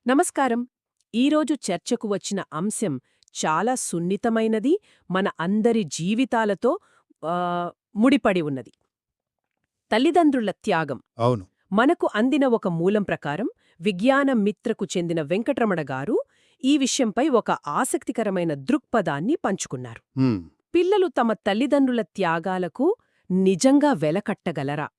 నమస్కారం. ఈరోజు చర్చకు వచ్చిన అంశం చాలా సున్నితమైనది, మన అందరి జీవితాలతో ముడిపడి ఉన్నది. తల్లిదండ్రుల త్యాగం. అవును. మనకు అందిన ఒక మూలం ప్రకారం విజ్ఞాన మిత్రకు చెందిన వెంకట్రమణ గారు ఈ విషయంపై ఒక ఆసక్తికరమైన దృక్పథాన్ని పంచుకున్నారు. హ్మ్. పిల్లలు తమ తల్లిదండ్రుల త్యాగాలకు నిజంగా వెలకట్టగలరా,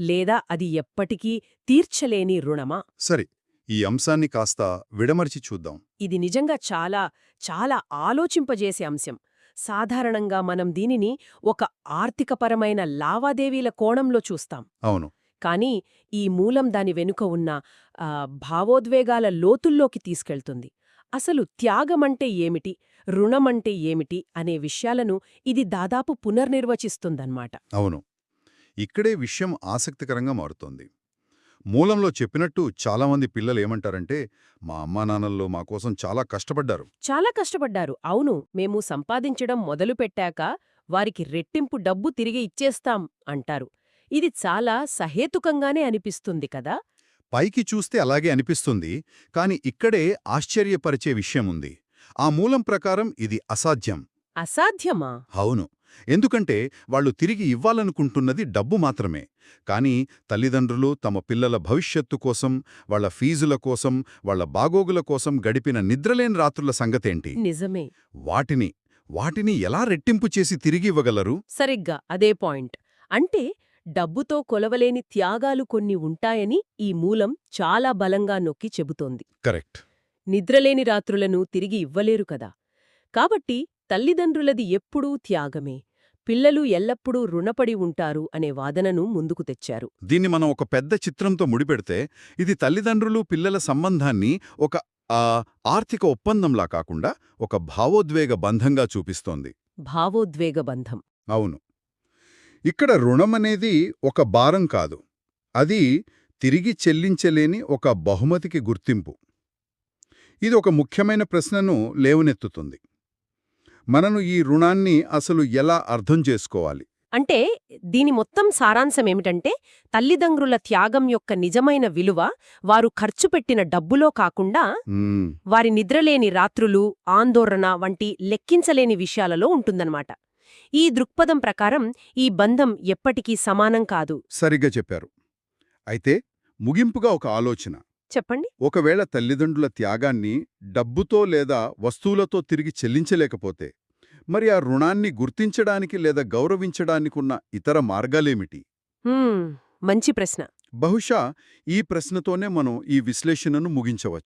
లేదా అది ఎప్పటికీ తీర్చలేని రుణమా? సరే, ఈ అంశాన్ని కాస్త విడమర్చి చూద్దాం. ఇది నిజంగా చాలా చాలా ఆలోచింపజేసే అంశం. సాధారణంగా మనం దీనిని ఒక ఆర్థికపరమైన లావాదేవీల కోణంలో చూస్తాం. అవును. కానీ ఈ మూలం దాని వెనుక ఉన్న భావోద్వేగాల లోతుల్లోకి తీసుకెళ్తుంది. అసలు త్యాగమంటే ఏమిటి, రుణమంటే ఏమిటి అనే విషయాలను ఇది దాదాపు పునర్నిర్వచిస్తుందన్నమాట. అవును. ఇక్కడే విషయం ఆసక్తికరంగా మారుతోంది. మూలంలో చెప్పినట్టు చాలామంది పిల్లలేమంటారంటే, మా అమ్మానాన్నల్లో మా కోసం చాలా కష్టపడ్డారు. చాలా కష్టపడ్డారు. అవును, మేము సంపాదించడం మొదలుపెట్టాక వారికి రెట్టింపు డబ్బు తిరిగి ఇచ్చేస్తాం అంటారు. ఇది చాలా సహేతుకంగానే అనిపిస్తుంది కదా. పైకి చూస్తే అలాగే అనిపిస్తుంది, కాని ఇక్కడే ఆశ్చర్యపరిచే విషయముంది. ఆ మూలం ప్రకారం ఇది అసాధ్యం. అసాధ్యమా? అవును. ఎందుకంటే వాళ్ళు తిరిగి ఇవ్వాలనుకుంటున్నది డబ్బు మాత్రమే. కానీ తల్లిదండ్రులు తమ పిల్లల భవిష్యత్తు కోసం, వాళ్ల ఫీజుల కోసం, వాళ్ల బాగోగుల కోసం గడిపిన నిద్రలేని రాత్రుల సంగతేంటి? నిజమే. వాటిని ఎలా రెట్టింపు చేసి తిరిగి ఇవ్వగలరు? సరిగ్గా అదే పాయింట్. అంటే డబ్బుతో కొలవలేని త్యాగాలు కొన్ని ఉంటాయని ఈ మూలం చాలా బలంగా నొక్కి చెబుతోంది. కరెక్ట్. నిద్రలేని రాత్రులను తిరిగి ఇవ్వలేరు కదా. కాబట్టి తల్లిదండ్రులది ఎప్పుడూ త్యాగమే, పిల్లలు ఎల్లప్పుడూ రుణపడి ఉంటారు అనే వాదనను ముందుకు తెచ్చారు. దీన్ని మనం ఒక పెద్ద చిత్రంతో ముడిపెడితే, ఇది తల్లిదండ్రులు పిల్లల సంబంధాన్ని ఒక ఆర్థిక ఒప్పందంలా కాకుండా ఒక భావోద్వేగ బంధంగా చూపిస్తోంది. భావోద్వేగ బంధం. అవును. ఇక్కడ రుణమనేది ఒక భారం కాదు, అది తిరిగి చెల్లించలేని ఒక బహుమతికి గుర్తింపు. ఇది ఒక ముఖ్యమైన ప్రశ్నను లేవనెత్తుతుంది. మనను ఈ రుణాన్ని అసలు ఎలా అర్థం చేసుకోవాలి? అంటే దీని మొత్తం సారాంశమేమిటంటే, తల్లిదండ్రుల త్యాగం యొక్క నిజమైన విలువ వారు ఖర్చుపెట్టిన డబ్బులో కాకుండా వారి నిద్రలేని రాత్రులు, ఆందోళన వంటి లెక్కించలేని విషయాలలో ఉంటుందన్నమాట. ఈ దృక్పథం ప్రకారం ఈ బంధం ఎప్పటికీ సమానం కాదు. సరిగ్గా చెప్పారు. అయితే ముగింపుగా ఒక ఆలోచన. చెప్పండి. ఒకవేళ తల్లిదండ్రుల త్యాగాన్ని డబ్బుతో లేదా వస్తువులతో తిరిగి చెల్లించలేకపోతే, మరి ఆ రుణాన్ని గుర్తించడానికి లేదా గౌరవించడానికున్న ఇతర మార్గాలేమిటి? మంచి ప్రశ్న. బహుశా ఈ ప్రశ్నతోనే మనం ఈ విశ్లేషణను ముగించవచ్చు.